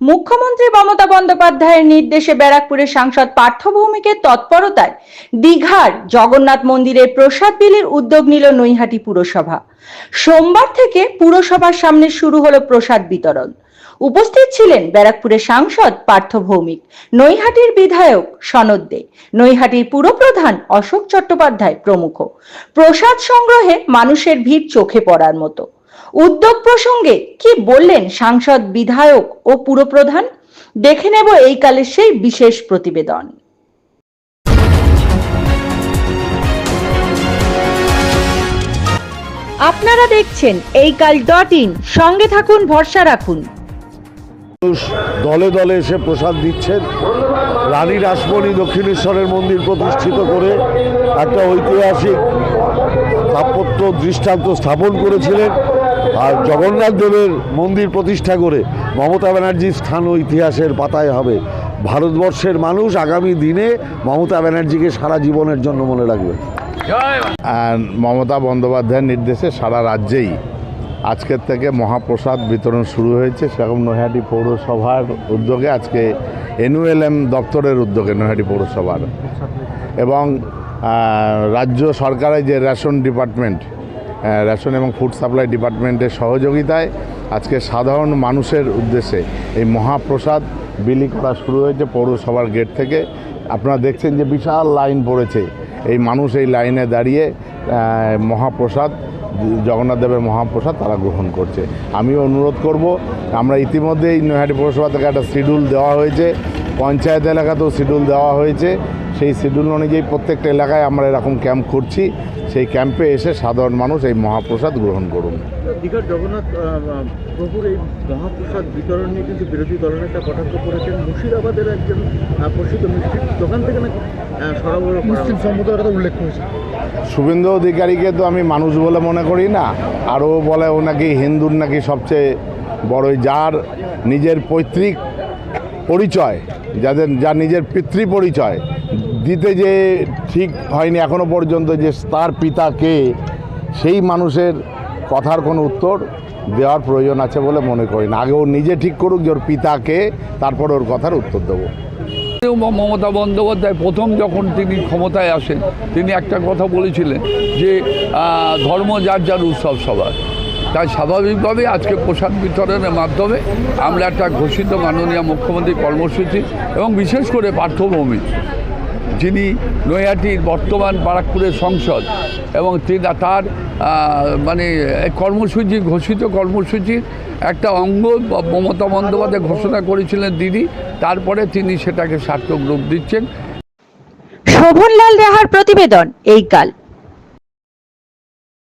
মুখ্যমন্ত্রী মমতা বন্দ্যোপাধ্যায়ের নির্দেশে ব্যারাকপুরের সাংসদ পার্থ ভৌমিকের তৎপরতায় দীঘার জগন্নাথ মন্দিরের প্রসাদ বিলির উদ্যোগ নিল নৈহাটি পুরসভা। সোমবার থেকে পুরসভার সামনে শুরু হলো প্রসাদ বিতরণ। উপস্থিত ছিলেন ব্যারাকপুরের সাংসদ পার্থ ভৌমিক, নৈহাটির বিধায়ক সনদ দে, নৈহাটির পুরপ্রধান অশোক চট্টোপাধ্যায় প্রমুখ। প্রসাদ সংগ্রহে মানুষের ভিড় চোখে পড়ার মতো। উদ্যোগ প্রসঙ্গে কি বললেন সাংসদ, বিধায়ক ও পুরপ্রধান, দেখে নেব এই কালের সেই বিশেষ প্রতিবেদন। আপনারা দেখছেন এইকাল.in, সঙ্গে থাকুন, ভরসা রাখুন। দলে দলে এসে প্রসাদ দিচ্ছেন। রানী রাসমণি দক্ষিণেশ্বরের মন্দির প্রতিষ্ঠিত করে একটা ঐতিহাসিক স্থাপত্য দৃষ্টান্ত স্থাপন করেছিলেন, আর জগন্নাথ দেবের মন্দির প্রতিষ্ঠা করে মমতা ব্যানার্জির স্থান ও ইতিহাসের পাতায় হবে। ভারতবর্ষের মানুষ আগামী দিনে মমতা ব্যানার্জিকে সারা জীবনের জন্য মনে রাখবে। মমতা বন্দ্যোপাধ্যায়ের নির্দেশে সারা রাজ্যেই আজকের থেকে মহাপ্রসাদ বিতরণ শুরু হয়েছে। সেরকম নৈহাটি পৌরসভার উদ্যোগে আজকে NULM দপ্তরের উদ্যোগে নৈহাটি পৌরসভার এবং রাজ্য সরকারের যে রেশন ডিপার্টমেন্ট, রেশন এবং ফুড সাপ্লাই ডিপার্টমেন্টের সহযোগিতায় আজকে সাধারণ মানুষের উদ্দেশ্যে এই মহাপ্রসাদ বিলি করা শুরু হয়েছে পৌরসভার গেট থেকে। আপনারা দেখছেন যে বিশাল লাইন পড়েছে, এই মানুষ এই লাইনে দাঁড়িয়ে মহাপ্রসাদ, জগন্নাথ দেবের মহাপ্রসাদ তারা গ্রহণ করছে। আমিও অনুরোধ করব, আমরা ইতিমধ্যেই নৈহাটি পৌরসভা থেকে একটা শিডিউল দেওয়া হয়েছে, পঞ্চায়েত এলাকাতেও শিডিউল দেওয়া হয়েছে। সেই শিডিউল অনুযায়ী প্রত্যেকটা এলাকায় আমরা এরকম ক্যাম্প করছি। সেই ক্যাম্পে এসে সাধারণ মানুষ এই মহাপ্রসাদ গ্রহণ করুন। দীঘার জগন্নাথ প্রভুর এই মহাপ্রসাদ বিতরণ নিয়ে কিন্তু বিরোধী দলনেতা কটাক্ষ করেছেন। মুর্শিদাবাদের একজন প্রসিদ্ধ মিষ্টির দোকান থেকে নাকি সরবরাহ মুসলিম সম্প্রদায়ের উল্লেখ করেছে। শুভেন্দু অধিকারীকে তো আমি মানুষ বলে মনে করি না, আরও বলে ও নাকি হিন্দুর নাকি সবচেয়ে বড়, যার নিজের পৈতৃক পরিচয়, যার নিজের পিতৃ পরিচয় দিতে যে ঠিক হয়নি এখনো পর্যন্ত যে তার পিতা কে, সেই মানুষের কথার কোনো উত্তর দেওয়ার প্রয়োজন আছে বলে মনে করি না। আগে ও নিজে ঠিক করুক যে ওর পিতা কে, তারপর ওর কথার উত্তর দেবো। মমতা বন্দ্যোপাধ্যায় প্রথম যখন তিনি ক্ষমতায় আসেন, তিনি একটা কথা বলেছিলেন যে ধর্ম যার যার, উৎসব সবার। তাই স্বাভাবিকভাবে আজকে প্রসাদ বিতরণের মাধ্যমে আমরা একটা ঘোষিত মাননীয় মুখ্যমন্ত্রীর কর্মসূচি এবং বিশেষ করে পার্থ ভৌমিক, যিনি নৈহাটির বর্তমান বারাকপুরের সংসদ, এবং তার মানে কর্মসূচি, ঘোষিত কর্মসূচির একটা অঙ্গ মমতা বন্দ্যোপাধ্যায় ঘোষণা করেছিলেন দিদি, তারপরে তিনি সেটাকে সার্থক রূপ দিচ্ছেন। শোভনলাল রাহার প্রতিবেদন, এইকাল।